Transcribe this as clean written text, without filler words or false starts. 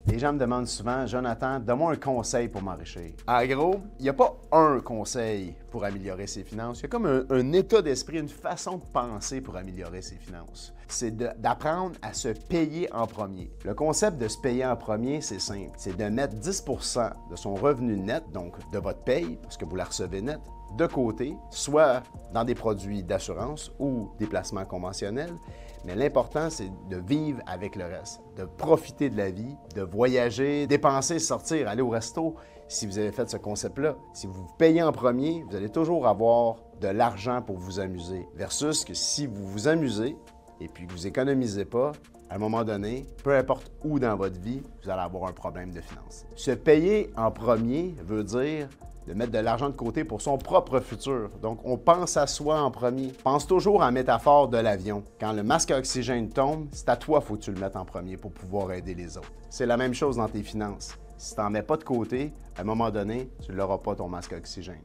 Les gens me demandent souvent, Jonathan, donne-moi un conseil pour m'enrichir. En gros, il n'y a pas un conseil pour améliorer ses finances. Il y a comme un état d'esprit, une façon de penser pour améliorer ses finances. C'est d'apprendre à se payer en premier. Le concept de se payer en premier, c'est simple. C'est de mettre 10 % de son revenu net, donc de votre paye, parce que vous la recevez net, de côté, soit dans des produits d'assurance ou des placements conventionnels. Mais l'important, c'est de vivre avec le reste, de profiter de la vie, de voyager, dépenser, sortir, aller au resto, si vous avez fait ce concept-là. Si vous vous payez en premier, vous allez toujours avoir de l'argent pour vous amuser. Versus que si vous vous amusez et puis que vous économisez pas, à un moment donné, peu importe où dans votre vie, vous allez avoir un problème de finances. Se payer en premier veut dire de mettre de l'argent de côté pour son propre futur. Donc, on pense à soi en premier. Pense toujours en métaphore de l'avion. Quand le masque à oxygène tombe, c'est à toi qu'il faut que tu le mettes en premier pour pouvoir aider les autres. C'est la même chose dans tes finances. Si tu n'en mets pas de côté, à un moment donné, tu n'auras pas ton masque à oxygène.